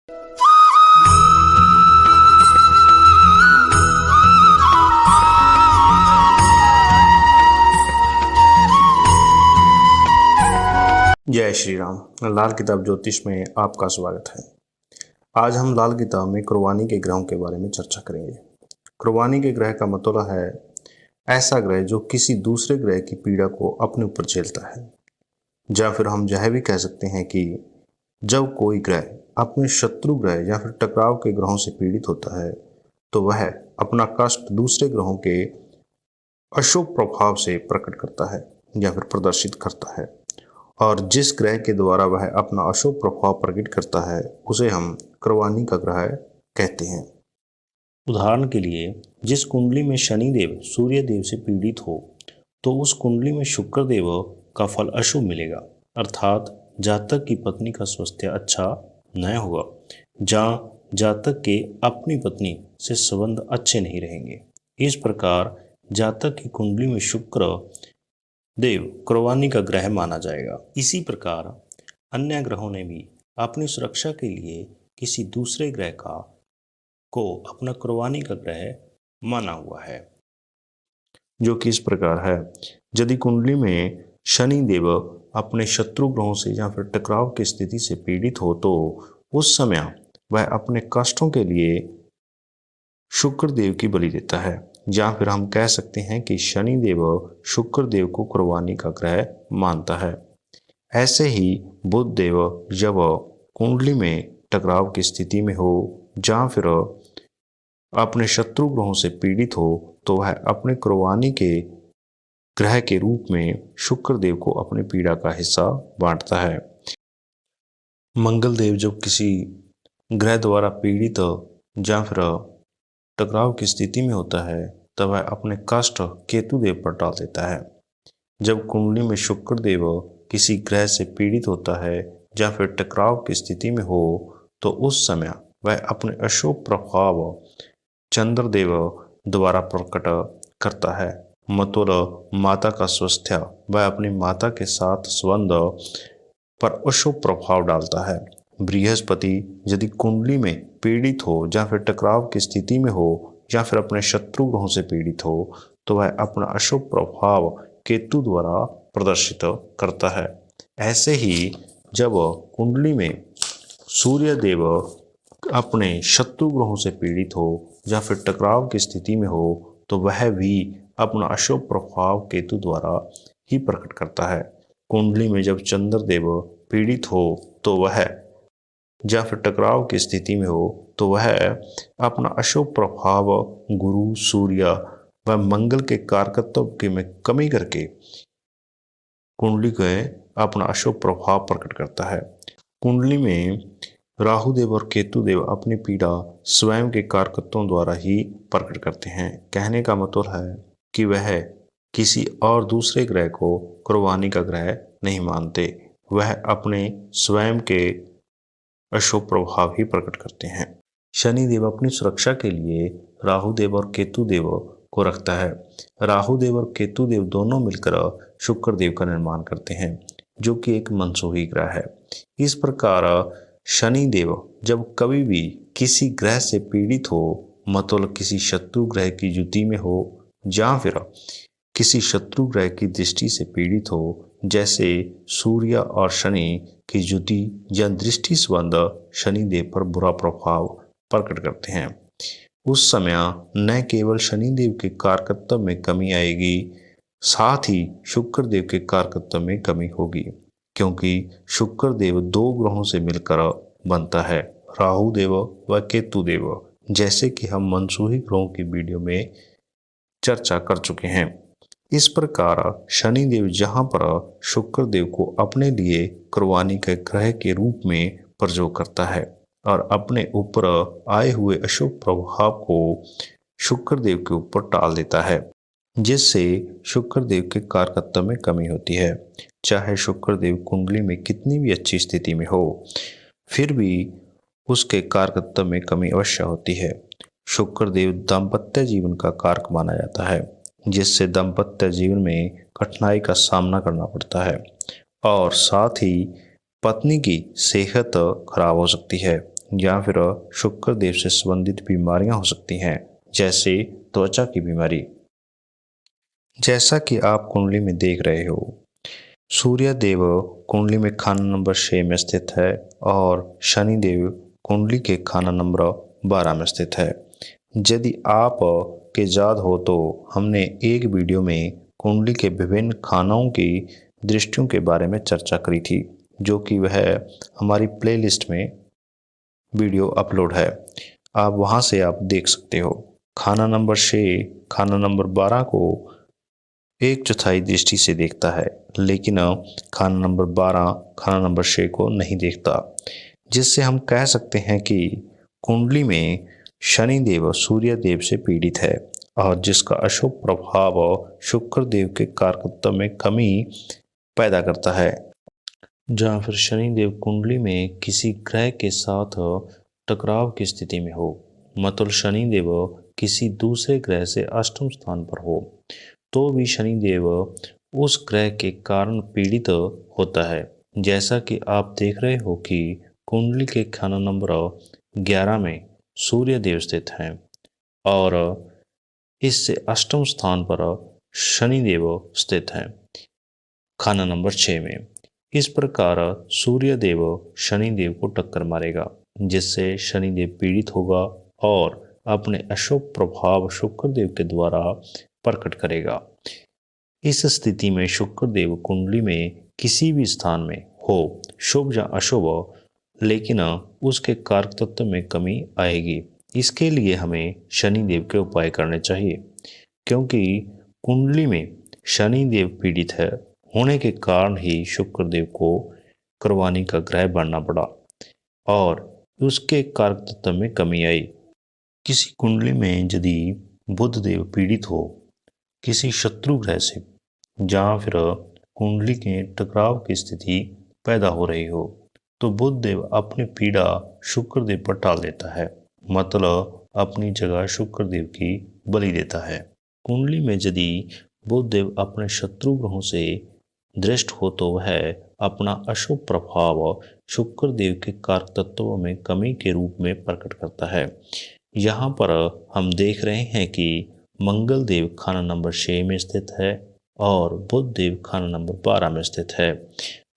जय श्री राम। लाल किताब ज्योतिष में आपका स्वागत है। आज हम लाल किताब में कुर्बानी के ग्रहों के बारे में चर्चा करेंगे। कुर्बानी के ग्रह का मतलब है ऐसा ग्रह जो किसी दूसरे ग्रह की पीड़ा को अपने ऊपर झेलता है, या फिर हम यह भी कह सकते हैं कि जब कोई ग्रह अपने शत्रु ग्रह या फिर टकराव के ग्रहों से पीड़ित होता है तो वह अपना कष्ट दूसरे ग्रहों के अशुभ प्रभाव से प्रकट करता है या फिर प्रदर्शित करता है, और जिस ग्रह के द्वारा वह अपना अशुभ प्रभाव प्रकट करता है उसे हम कुर्बानी का ग्रह कहते हैं। उदाहरण के लिए, जिस कुंडली में शनि देव सूर्य देव से पीड़ित हो तो उस कुंडली में शुक्र देव का फल अशुभ मिलेगा, अर्थात जातक की पत्नी का स्वास्थ्य अच्छा न होगा, जहाँ जातक के अपनी पत्नी से संबंध अच्छे नहीं रहेंगे। इस प्रकार जातक की कुंडली में शुक्र देव कुर्बानी का ग्रह माना जाएगा। इसी प्रकार अन्य ग्रहों ने भी अपनी सुरक्षा के लिए किसी दूसरे ग्रह को अपना कुर्बानी का ग्रह माना हुआ है, जो कि इस प्रकार है। यदि कुंडली में शनि देव अपने शत्रु ग्रहों से या फिर टकराव की स्थिति से पीड़ित हो तो उस समय वह अपने कष्टों के लिए शुक्र देव की बलि देता है, या फिर हम कह सकते हैं कि शनि देव शुक्र देव को कुर्बानी का ग्रह मानता है। ऐसे ही बुध देव जब कुंडली में टकराव की स्थिति में हो या फिर अपने शत्रु ग्रहों से पीड़ित हो तो वह अपने कुर्बानी के ग्रह के रूप में शुक्र देव को अपनी पीड़ा का हिस्सा बांटता है। मंगल देव जब किसी ग्रह द्वारा पीड़ित या फिर टकराव की स्थिति में होता है तब वह अपने कष्ट केतु देव पर डाल देता है। जब कुंडली में शुक्र देव किसी ग्रह से पीड़ित होता है या फिर टकराव की स्थिति में हो तो उस समय वह अपने अशुभ प्रभाव चंद्रदेव द्वारा प्रकट करता है, मतलब माता का स्वास्थ्य वह अपनी माता के साथ संबंध पर अशुभ प्रभाव डालता है। बृहस्पति यदि कुंडली में पीड़ित हो या फिर टकराव की स्थिति में हो या फिर अपने शत्रु ग्रहों से पीड़ित हो तो वह अपना अशुभ प्रभाव केतु द्वारा प्रदर्शित करता है। ऐसे ही जब कुंडली में सूर्य देव अपने शत्रु ग्रहों से पीड़ित हो या फिर टकराव की स्थिति में हो तो वह भी अपना अशुभ प्रभाव केतु द्वारा ही प्रकट करता है। कुंडली में जब चंद्र देव पीड़ित हो तो वह या फिर टकराव की स्थिति में हो तो वह अपना अशुभ प्रभाव गुरु, सूर्य व मंगल के कारकत्व के में कमी करके कुंडली के अपना अशुभ प्रभाव प्रकट करता है। कुंडली में राहु देव और केतु देव अपनी पीड़ा स्वयं के कारकत्वों द्वारा ही प्रकट करते हैं। कहने का मतलब है कि वह किसी और दूसरे ग्रह को कुर्बानी का ग्रह नहीं मानते, वह अपने स्वयं के अशुभ प्रभाव ही प्रकट करते हैं। शनि देव अपनी सुरक्षा के लिए राहु देव और केतु देव को रखता है। राहु देव और केतु देव दोनों मिलकर शुक्र देव का निर्माण करते हैं, जो कि एक मनसूही ग्रह है। इस प्रकार शनि देव जब कभी भी किसी ग्रह से पीड़ित हो, मतलब किसी शत्रु ग्रह की युति में हो या फिर किसी शत्रु ग्रह की दृष्टि से पीड़ित हो, जैसे सूर्य और शनि की युति या दृष्टि संबंध शनि देव पर बुरा प्रभाव प्रकट करते हैं, उस समय न केवल शनि देव के कारकत्व में कमी आएगी, साथ ही शुक्र देव के कारकत्व में कमी होगी, क्योंकि शुक्र देव दो ग्रहों से मिलकर बनता है, राहु देव व केतु देव, जैसे कि हम मनसूही ग्रहों की वीडियो में चर्चा कर चुके हैं। इस प्रकार शनि देव जहाँ पर शुक्र देव को अपने लिए कुर्बानी के ग्रह के रूप में प्रयोग करता है और अपने ऊपर आए हुए अशुभ प्रभाव को शुक्र देव के ऊपर टाल देता है, जिससे शुक्र देव के कारकत्व में कमी होती है। चाहे शुक्र देव कुंडली में कितनी भी अच्छी स्थिति में हो, फिर भी उसके कारकत्व में कमी अवश्य होती है। शुक्र देव दाम्पत्य जीवन का कारक माना जाता है, जिससे दाम्पत्य जीवन में कठिनाई का सामना करना पड़ता है और साथ ही पत्नी की सेहत खराब हो सकती है। या फिर शुक्र देव से संबंधित बीमारियां हो सकती हैं, जैसे त्वचा की बीमारी। जैसा कि आप कुंडली में देख रहे हो, सूर्य देव कुंडली में खाना नंबर 6 में स्थित है और शनि देव कुंडली के खाना नंबर 12 में स्थित है। यदि आप के याद हो तो हमने एक वीडियो में कुंडली के विभिन्न खानों की दृष्टियों के बारे में चर्चा करी थी, जो कि वह हमारी प्लेलिस्ट में वीडियो अपलोड है। आप वहां से आप देख सकते हो। खाना नंबर 6 खाना नंबर 12 को 1/4 दृष्टि से देखता है, लेकिन खाना नंबर 12 खाना नंबर 6 को नहीं देखता, जिससे हम कह सकते हैं कि कुंडली में शनि देव सूर्य देव से पीड़ित है और जिसका अशुभ प्रभाव शुक्र देव के कारकत्व में कमी पैदा करता है। जहाँ फिर शनि देव कुंडली में किसी ग्रह के साथ टकराव की स्थिति में हो, मतलब शनि देव किसी दूसरे ग्रह से अष्टम स्थान पर हो, तो भी शनि देव उस ग्रह के कारण पीड़ित होता है। जैसा कि आप देख रहे हो कि कुंडली के खाना नंबर 11 में सूर्य देव स्थित हैं और इससे अष्टम स्थान पर शनि देव स्थित हैं खाना नंबर 6 में। इस प्रकार सूर्य देव शनि देव को टक्कर मारेगा, जिससे शनि देव पीड़ित होगा और अपने अशुभ प्रभाव शुक्र देव के द्वारा प्रकट करेगा। इस स्थिति में शुक्र देव कुंडली में किसी भी स्थान में हो, शुभ या अशुभ, लेकिन उसके कारक तत्व में कमी आएगी। इसके लिए हमें शनि देव के उपाय करने चाहिए, क्योंकि कुंडली में शनि देव पीड़ित है होने के कारण ही शुक्र देव को कुर्बानी का ग्रह बनना पड़ा और उसके कारक तत्व में कमी आई। किसी कुंडली में यदि बुध देव पीड़ित हो किसी शत्रु ग्रह से, जहाँ फिर कुंडली के टकराव की स्थिति पैदा हो रही हो, तो बुध देव अपनी पीड़ा शुक्र देव पर टाल देता है, मतलब अपनी जगह शुक्र देव की बलि देता है। कुंडली में यदि बुध देव अपने शत्रु ग्रहों से दृष्ट हो तो वह अपना अशुभ प्रभाव शुक्र देव के कारक तत्वों में कमी के रूप में प्रकट करता है। यहाँ पर हम देख रहे हैं कि मंगल देव खाना नंबर 6 में स्थित है और बुध देव खाना नंबर 12 में स्थित है।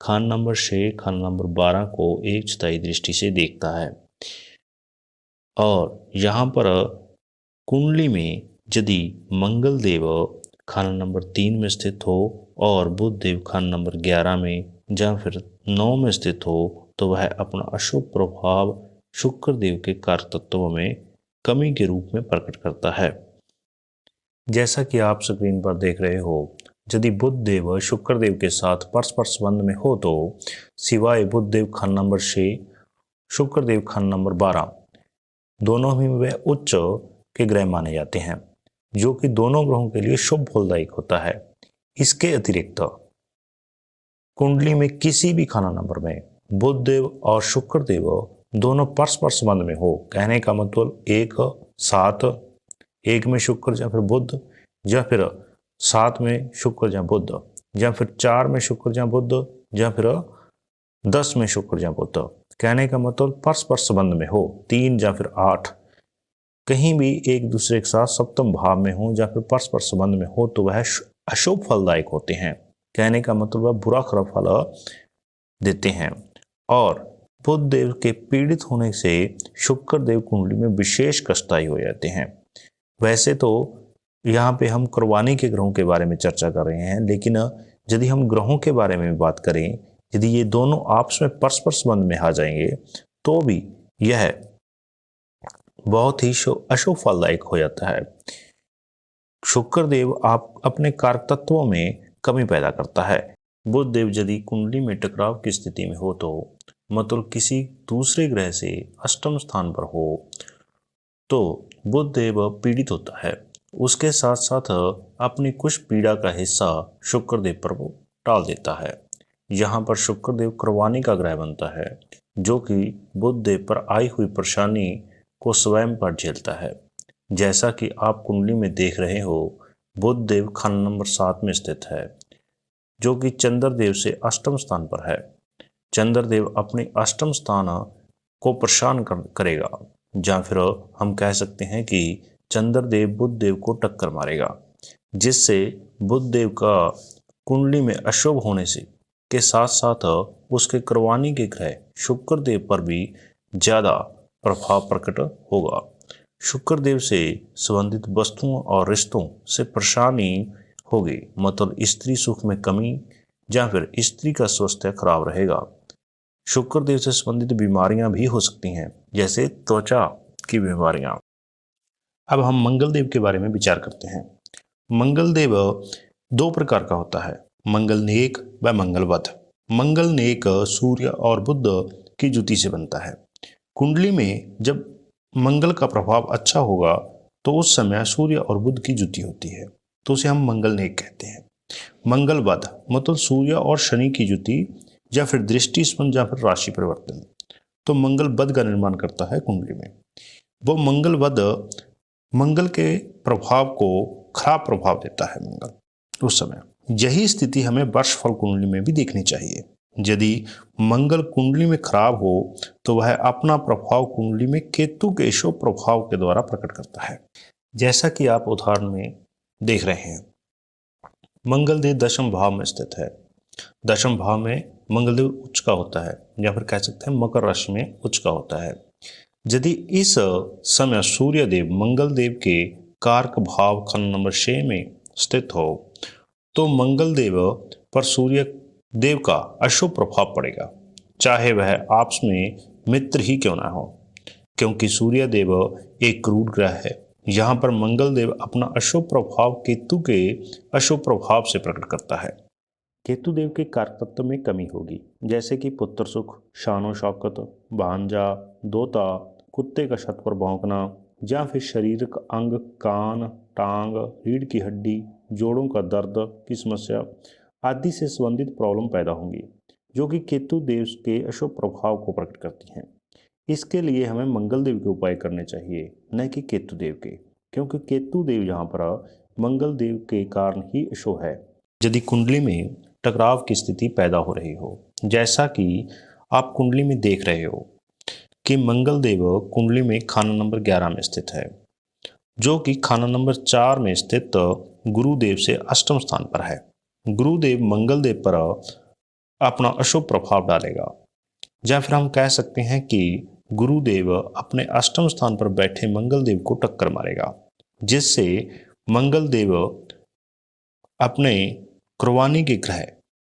खाना नंबर 6 खाना नंबर 12 को 1/4 दृष्टि से देखता है और यहाँ पर कुंडली में यदि मंगल देव खाना नंबर 3 में स्थित हो और बुध देव खाना नंबर 11 में या फिर 9 में स्थित हो, तो वह अपना अशुभ प्रभाव शुक्र देव के कारक तत्वों में कमी के रूप में प्रकट करता है। जैसा कि आप स्क्रीन पर देख रहे हो, यदि बुध देव शुक्र देव के साथ परस्पर संबंध में हो तो सिवाय बुध देव खाना नंबर 6 शुक्र देव खाना नंबर 12 दोनों ही वे उच्च के ग्रह माने जाते हैं, जो कि दोनों ग्रहों के लिए शुभ फलदायक होता है। इसके अतिरिक्त कुंडली में किसी भी खाना नंबर में बुध देव और शुक्र देव दोनों परस्पर संबंध में हो, कहने का मतलब 1 7 1 में शुक्र या फिर बुध, या फिर 7 में शुक्र या बुध, या फिर 4 में शुक्र या बुध, या फिर 10 में शुक्र या बुध, कहने का मतलब परस्पर संबंध में हो। 3 या फिर 8 कहीं भी एक दूसरे के साथ सप्तम भाव में हो या फिर परस्पर संबंध में हो, तो वह अशुभ फलदायक होते हैं, कहने का मतलब वह बुरा खराब फल देते हैं। और बुध देव के पीड़ित होने से शुक्र देव कुंडली में विशेष कष्टदायी हो जाते हैं। वैसे तो यहाँ पे हम कुर्बानी के ग्रहों के बारे में चर्चा कर रहे हैं, लेकिन यदि हम ग्रहों के बारे में बात करें, यदि ये दोनों आपस में परस्पर संबंध में आ जाएंगे तो भी यह बहुत ही अशुभ फलदायक हो जाता है। शुक्र देव आप अपने कारक तत्वों में कमी पैदा करता है। बुध देव यदि कुंडली में टकराव की स्थिति में हो, तो मतलब किसी दूसरे ग्रह से अष्टम स्थान पर हो, तो बुध देव पीड़ित होता है। उसके साथ साथ अपनी कुछ पीड़ा का हिस्सा शुक्र देव पर वो टाल देता है। यहाँ पर शुक्र देव कुर्बानी का ग्रह बनता है, जो कि बुध देव पर आई हुई परेशानी को स्वयं पर झेलता है। जैसा कि आप कुंडली में देख रहे हो, बुध देव खाना नंबर 7 में स्थित है, जो कि चंद्र देव से अष्टम स्थान पर है। चंद्र देव अपने अष्टम स्थान को परेशान करेगा, या फिर हम कह सकते हैं कि चंद्रदेव बुध देव को टक्कर मारेगा, जिससे बुध देव का कुंडली में अशुभ होने से के साथ साथ उसके क्रवानी के ग्रह शुक्र देव पर भी ज़्यादा प्रभाव प्रकट होगा। शुक्र देव से संबंधित वस्तुओं और रिश्तों से परेशानी होगी, मतलब स्त्री सुख में कमी या फिर स्त्री का स्वास्थ्य खराब रहेगा। शुक्र देव से संबंधित बीमारियां भी हो सकती हैं, जैसे त्वचा की बीमारियां। अब हम मंगल देव के बारे में विचार करते हैं। मंगल देव दो प्रकार का होता है, मंगल नेक व मंगलवध। मंगल नेक सूर्य और बुध की युति से बनता है। कुंडली में जब मंगल का प्रभाव अच्छा होगा तो उस समय सूर्य और बुध की युति होती है, तो उसे हम मंगल नेक कहते हैं। मंगलवध मतलब सूर्य और शनि की युति या फिर दृष्टि स्पंद या फिर राशि परिवर्तन, तो मंगल वध का निर्माण करता है कुंडली में। वो मंगल वध मंगल के प्रभाव को खराब प्रभाव देता है मंगल उस समय। यही स्थिति हमें वर्षफल कुंडली में भी देखनी चाहिए। यदि मंगल कुंडली में खराब हो तो वह अपना प्रभाव कुंडली में केतु के शुभ प्रभाव के द्वारा प्रकट करता है। जैसा कि आप उदाहरण में देख रहे हैं, मंगल देव दशम भाव में स्थित है। दशम भाव में मंगल देव उच्च का होता है, या फिर कह सकते हैं मकर राशि में उच्च का होता है। यदि इस समय सूर्य देव मंगल देव के कारक भाव खंड नंबर 6 में स्थित हो तो मंगल देव पर सूर्य देव का अशुभ प्रभाव पड़ेगा, चाहे वह आपस में मित्र ही क्यों ना हो, क्योंकि सूर्य देव एक क्रूर ग्रह है। यहाँ पर मंगल देव अपना अशुभ प्रभाव केतु के अशुभ प्रभाव से प्रकट करता है। केतु देव के कारक तत्व में कमी होगी, जैसे कि पुत्र सुख, शानो शौकत, भांजा, दोता, कुत्ते का छत पर भौंकना, या फिर शारीरिक अंग, कान, टांग, रीढ़ की हड्डी, जोड़ों का दर्द की समस्या आदि से संबंधित प्रॉब्लम पैदा होंगी, जो कि केतु देव के अशुभ प्रभाव को प्रकट करती हैं। इसके लिए हमें मंगल देव के उपाय करने चाहिए, न कि केतु देव के, क्योंकि केतु देव यहाँ पर मंगल देव के कारण ही अशुभ है। यदि कुंडली में टकराव की स्थिति पैदा हो रही हो, जैसा कि आप कुंडली में देख रहे हो कि मंगल देव कुंडली में खाना नंबर 11 में स्थित है, जो कि खाना नंबर 4 में स्थित गुरुदेव से अष्टम स्थान पर है। गुरुदेव मंगल देव पर अपना अशुभ प्रभाव डालेगा, या फिर हम कह सकते हैं कि गुरुदेव अपने अष्टम स्थान पर बैठे मंगल देव को टक्कर मारेगा, जिससे मंगल देव अपने क्रवानी के ग्रह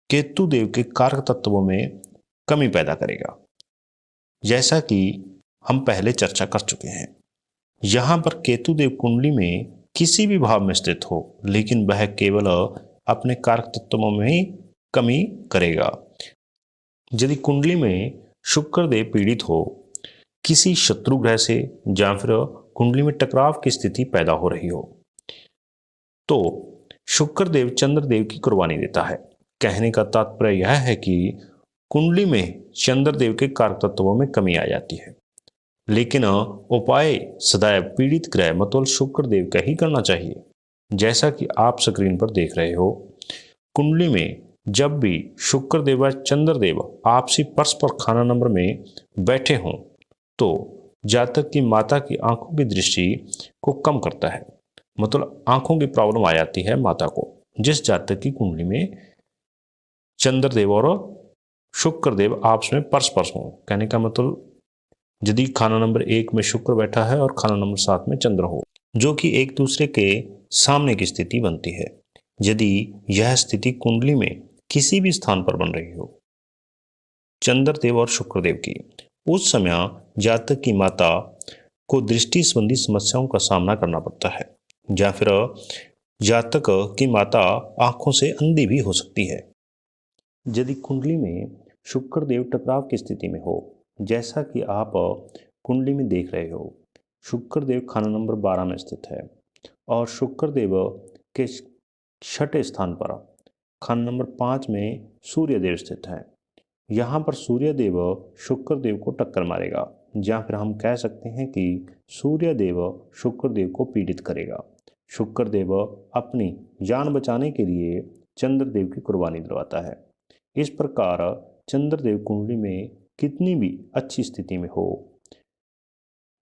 केतु देव के कारक तत्वों में कमी पैदा करेगा, जैसा कि हम पहले चर्चा कर चुके हैं। यहाँ पर केतु देव कुंडली में किसी भी भाव में स्थित हो, लेकिन वह केवल अपने कारक तत्वों में ही कमी करेगा। यदि कुंडली में शुक्र देव पीड़ित हो किसी शत्रु ग्रह से, या फिर कुंडली में टकराव की स्थिति पैदा हो रही हो, तो शुक्र देव चंद्र देव की कुर्बानी देता है। कहने का तात्पर्य यह है कि कुंडली में चंद्र देव के कारक तत्वों में कमी आ जाती है, लेकिन उपाय सदैव पीड़ित ग्रह मतलब शुक्र देव का ही करना चाहिए। जैसा कि आप स्क्रीन पर देख रहे हो, कुंडली में जब भी शुक्र देव व चंद्र देव आपसी परस्पर खाना नंबर में बैठे हों तो जातक की माता की आंखों की दृष्टि को कम करता है, मतलब आंखों की प्रॉब्लम आ जाती है माता को। जिस जातक की कुंडली में चंद्रदेव और शुक्र देव आपस में परस्पर हों, कहने का मतलब यदि खाना नंबर 1 में शुक्र बैठा है और खाना नंबर 7 में चंद्र हो, जो कि एक दूसरे के सामने की स्थिति बनती है। यदि यह स्थिति कुंडली में किसी भी स्थान पर बन रही हो चंद्रदेव और शुक्रदेव की, उस समय जातक की माता को दृष्टि संबंधी समस्याओं का सामना करना पड़ता है, या फिर जातक की माता आंखों से अंधी भी हो सकती है। यदि कुंडली में शुक्रदेव टकराव की स्थिति में हो, जैसा कि आप कुंडली में देख रहे हो, शुक्रदेव खाना नंबर 12 में स्थित है और शुक्रदेव के 6ठे स्थान पर खाना नंबर 5 में सूर्यदेव स्थित है। यहाँ पर सूर्यदेव शुक्रदेव को टक्कर मारेगा, या फिर हम कह सकते हैं कि सूर्यदेव शुक्रदेव को पीड़ित करेगा। शुक्रदेव अपनी जान बचाने के लिए चंद्रदेव की कुर्बानी दिलवाता है। इस प्रकार चंद्रदेव कुंडली में कितनी भी अच्छी स्थिति में हो,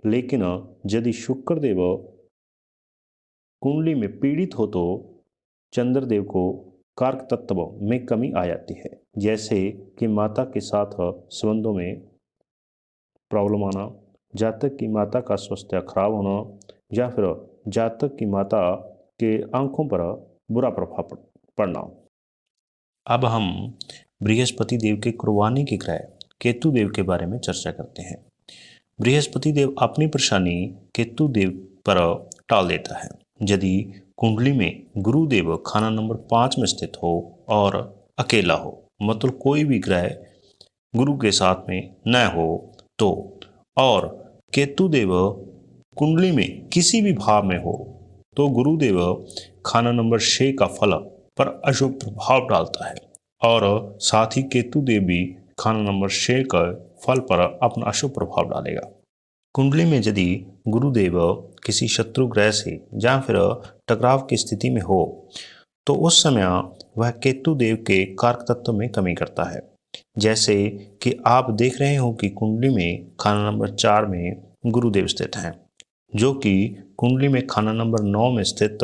लेकिन यदि शुक्रदेव कुंडली में पीड़ित हो तो चंद्रदेव को कारक तत्व में कमी आ जाती है, जैसे कि माता के साथ संबंधों में प्रॉब्लम आना, जातक की माता का स्वास्थ्य खराब होना, या फिर जातक की माता के आंखों पर बुरा प्रभाव पड़ना। अब हम बृहस्पति देव के कुर्बानी के ग्रह केतु देव के बारे में चर्चा करते हैं। बृहस्पति देव अपनी परेशानी केतु देव पर टाल देता है। यदि कुंडली में गुरुदेव खाना नंबर 5 में स्थित हो और अकेला हो, मतलब कोई भी ग्रह गुरु के साथ में न हो तो, और केतु देव कुंडली में किसी भी भाव में हो तो गुरुदेव खाना नंबर 6 का फल पर अशुभ प्रभाव डालता है, और साथ ही केतु देव भी खाना नंबर 6 का फल पर अपना अशुभ प्रभाव डालेगा। कुंडली में यदि गुरुदेव किसी शत्रु ग्रह से या फिर टकराव की स्थिति में हो तो उस समय वह केतु देव के कारक तत्व में कमी करता है। जैसे कि आप देख रहे हो कि कुंडली में खाना नंबर 4 में गुरुदेव स्थित हैं, जो कि कुंडली में खाना नंबर 9 में स्थित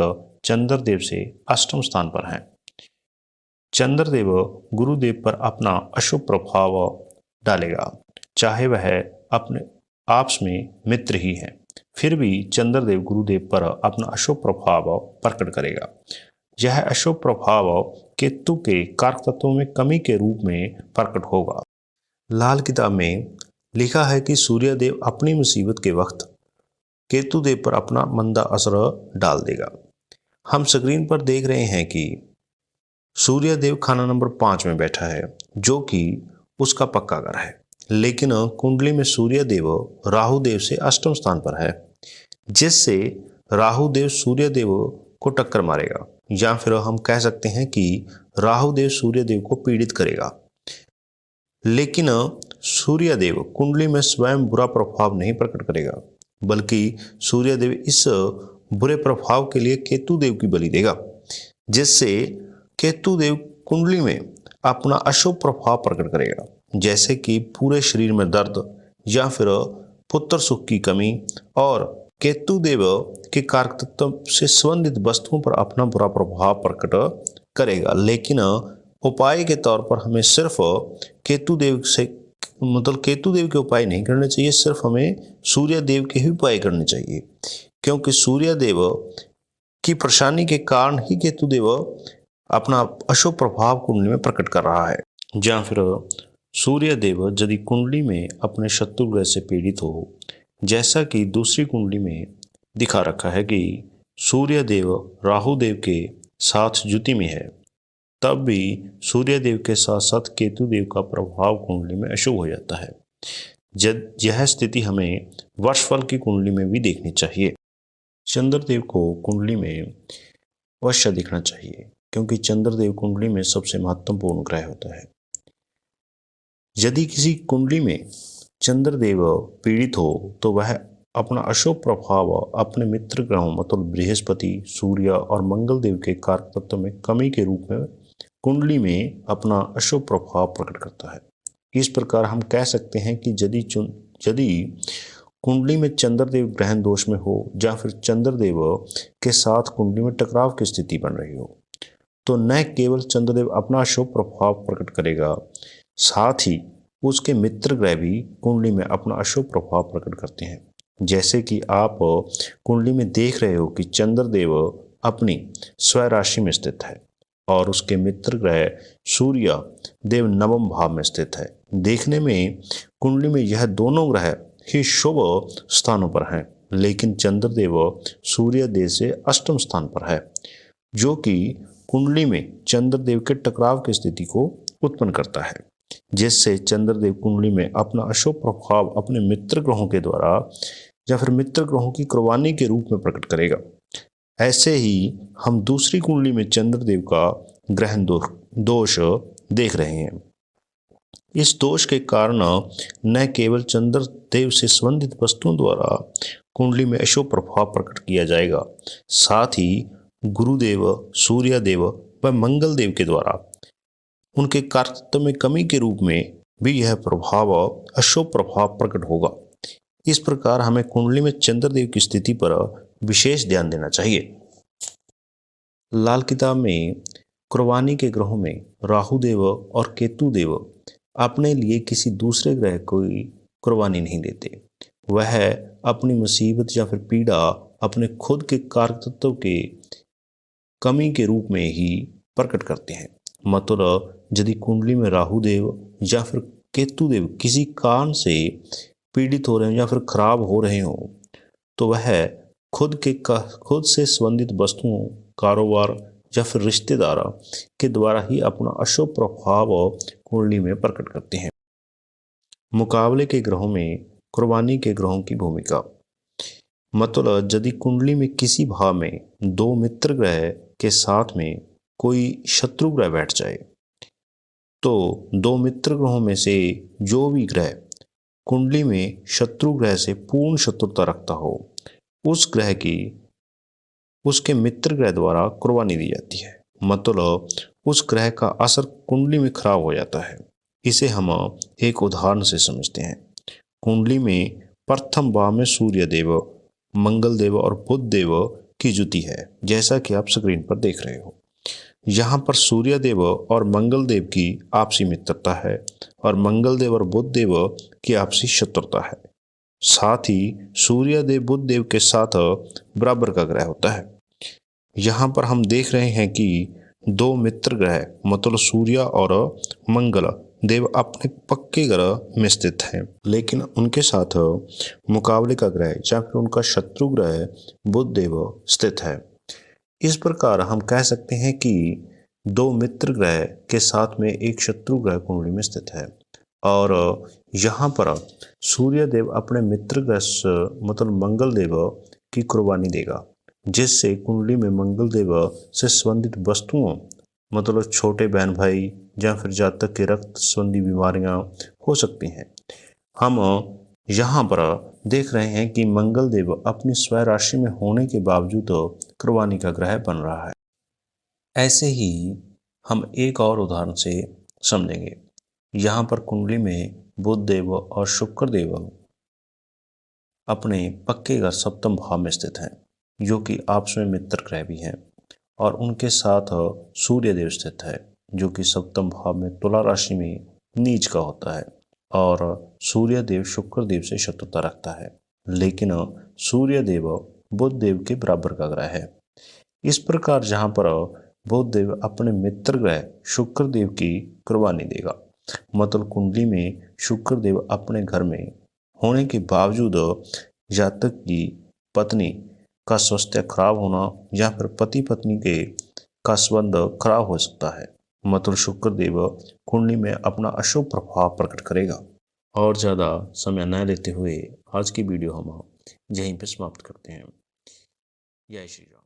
चंद्रदेव से अष्टम स्थान पर हैं। चंद्रदेव गुरुदेव पर अपना अशुभ प्रभाव डालेगा, चाहे वह अपने आपस में मित्र ही है, फिर भी चंद्रदेव गुरुदेव पर अपना अशुभ प्रभाव प्रकट करेगा। यह अशुभ प्रभाव केतु के कारक तत्वों में कमी के रूप में प्रकट होगा। लाल किताब में लिखा है कि सूर्यदेव अपनी मुसीबत के वक्त केतु देव पर अपना मंदा असर डाल देगा। हम स्क्रीन पर देख रहे हैं कि सूर्यदेव खाना नंबर 5 में बैठा है, जो कि उसका पक्का घर है, लेकिन कुंडली में सूर्यदेव राहुदेव से अष्टम स्थान पर है, जिससे राहुदेव सूर्यदेव को टक्कर मारेगा, या फिर हम कह सकते हैं कि राहुदेव सूर्यदेव को पीड़ित करेगा। लेकिन सूर्यदेव कुंडली में स्वयं बुरा प्रभाव नहीं प्रकट करेगा, बल्कि सूर्यदेव इस बुरे प्रभाव के लिए केतु देव की बलि देगा, जिससे केतु देव कुंडली में अपना अशुभ प्रभाव प्रकट करेगा, जैसे कि पूरे शरीर में दर्द या फिर पुत्र सुख की कमी, और केतु देव के कारक तत्व से संबंधित वस्तुओं पर अपना बुरा प्रभाव प्रकट करेगा। लेकिन उपाय के तौर पर हमें सिर्फ केतु देव से केतु देव के उपाय नहीं करने चाहिए, सिर्फ हमें सूर्य देव के ही उपाय करने चाहिए, क्योंकि सूर्य देव की परेशानी के कारण ही केतु देव अपना अशुभ प्रभाव कुंडली में प्रकट कर रहा है। या फिर सूर्य देव यदि कुंडली में अपने शत्रु ग्रह से पीड़ित हो, जैसा कि दूसरी कुंडली में दिखा रखा है कि सूर्य देव राहु देव के साथ युति में है, तब भी सूर्य देव के साथ साथ केतु देव का प्रभाव कुंडली में अशुभ हो जाता है। यह स्थिति हमें वर्षफल की कुंडली में भी देखनी चाहिए। चंद्रदेव को कुंडली में अवश्य दिखना चाहिए, क्योंकि चंद्रदेव कुंडली में सबसे महत्वपूर्ण ग्रह होता है। यदि किसी कुंडली में चंद्रदेव पीड़ित हो तो वह अपना अशुभ प्रभाव अपने मित्र ग्रहों मतलब बृहस्पति, सूर्य और मंगल देव के कारक तत्व में कमी के रूप में कुंडली में अपना अशुभ प्रभाव प्रकट करता है। इस प्रकार हम कह सकते हैं कि यदि कुंडली में चंद्रदेव ग्रहण दोष में हो या फिर चंद्रदेव के साथ कुंडली में टकराव की स्थिति बन रही हो, तो न केवल चंद्रदेव अपना अशुभ प्रभाव प्रकट करेगा, साथ ही उसके मित्र ग्रह भी कुंडली में अपना अशुभ प्रभाव प्रकट करते हैं। जैसे कि आप कुंडली में देख रहे हो कि चंद्रदेव अपनी स्वराशि में स्थित है और उसके मित्र ग्रह सूर्य देव नवम भाव में स्थित है। देखने में कुंडली में यह दोनों ग्रह ही शुभ स्थानों पर हैं, लेकिन चंद्रदेव सूर्य देव से अष्टम स्थान पर है, जो कि कुंडली में चंद्रदेव के टकराव की स्थिति को उत्पन्न करता है, जिससे चंद्रदेव कुंडली में अपना अशुभ प्रभाव अपने मित्र ग्रहों के द्वारा या फिर मित्र ग्रहों की कुर्बानी के रूप में प्रकट करेगा। ऐसे ही हम दूसरी कुंडली में चंद्रदेव का ग्रहण दोष देख रहे हैं। इस दोष के कारण न केवल चंद्रदेव से संबंधित वस्तुओं द्वारा कुंडली में अशुभ प्रभाव प्रकट किया जाएगा, साथ ही गुरुदेव, सूर्यदेव व मंगल देव के द्वारा उनके कारकत्व में कमी के रूप में भी यह प्रभाव अशुभ प्रभाव प्रकट होगा। इस प्रकार हमें कुंडली में चंद्रदेव की स्थिति पर विशेष ध्यान देना चाहिए। लाल किताब में कुर्बानी के ग्रहों में राहु देव और केतु देव अपने लिए किसी दूसरे ग्रह की कुर्बानी नहीं देते। वह अपनी मुसीबत या फिर पीड़ा अपने खुद के कारक तत्व के कमी के रूप में ही प्रकट करते हैं। मतलब यदि कुंडली में राहु देव या फिर केतु देव किसी कारण से पीड़ित हो रहे हो या फिर खराब हो रहे हो, तो वह खुद से संबंधित वस्तुओं, कारोबार या फिर रिश्तेदार के द्वारा ही अपना अशुभ प्रभाव कुंडली में प्रकट करते हैं। मुकाबले के ग्रहों में कुर्बानी के ग्रहों की भूमिका, मतलब यदि कुंडली में किसी भाव में दो मित्र ग्रह के साथ में कोई शत्रु ग्रह बैठ जाए, तो दो मित्र ग्रहों में से जो भी ग्रह कुंडली में शत्रु ग्रह से पूर्ण शत्रुता रखता हो, उस ग्रह की उसके मित्र ग्रह द्वारा कुर्बानी दी जाती है। मतलब उस ग्रह का असर कुंडली में खराब हो जाता है। इसे हम एक उदाहरण से समझते हैं। कुंडली में प्रथम भाव में सूर्य देव, मंगल देव और बुध देव की युति है, जैसा कि आप स्क्रीन पर देख रहे हो। यहाँ पर सूर्य देव और मंगल देव की आपसी मित्रता है और मंगल देव और बुध देव की आपसी शत्रुता है। साथ ही सूर्य देव बुध देव के साथ बराबर का ग्रह होता है। यहाँ पर हम देख रहे हैं कि दो मित्र ग्रह मतलब सूर्य और मंगल देव अपने पक्के ग्रह में स्थित हैं, लेकिन उनके साथ मुकाबले का ग्रह या फिर उनका शत्रु ग्रह बुध देव स्थित है। इस प्रकार हम कह सकते हैं कि दो मित्र ग्रह के साथ में एक शत्रु ग्रह कुंडली में स्थित है और यहाँ पर सूर्य देव अपने मित्र ग्रह मतलब मंगल देव की कुर्बानी देगा, जिससे कुंडली में मंगल देव से संबंधित वस्तुओं मतलब छोटे बहन भाई या फिर जातक के रक्त संबंधी बीमारियां हो सकती हैं। हम यहाँ पर देख रहे हैं कि मंगल देव अपनी स्वयं राशि में होने के बावजूद कुर्बानी का ग्रह बन रहा है। ऐसे ही हम एक और उदाहरण से समझेंगे। यहाँ पर कुंडली में बुध देव और शुक्र देव अपने पक्के घर सप्तम भाव में स्थित हैं, जो कि आपस में मित्र ग्रह भी हैं, और उनके साथ सूर्य देव स्थित है, जो कि सप्तम भाव में तुला राशि में नीच का होता है और सूर्य देव शुक्र देव से शत्रुता रखता है, लेकिन सूर्य देव बुध देव के बराबर का ग्रह है। इस प्रकार जहाँ पर बुध देव अपने मित्र ग्रह शुक्र देव की कुर्बानी देगा, मतलब कुंडली में शुक्र देव अपने घर में होने के बावजूद जातक की पत्नी का स्वास्थ्य खराब होना या फिर पति पत्नी के का संबंध खराब हो सकता है। मतलब शुक्र देव कुंडली में अपना अशुभ प्रभाव प्रकट करेगा। और ज़्यादा समय न लेते हुए आज की वीडियो हम यहीं पर समाप्त करते हैं। जय श्री राम।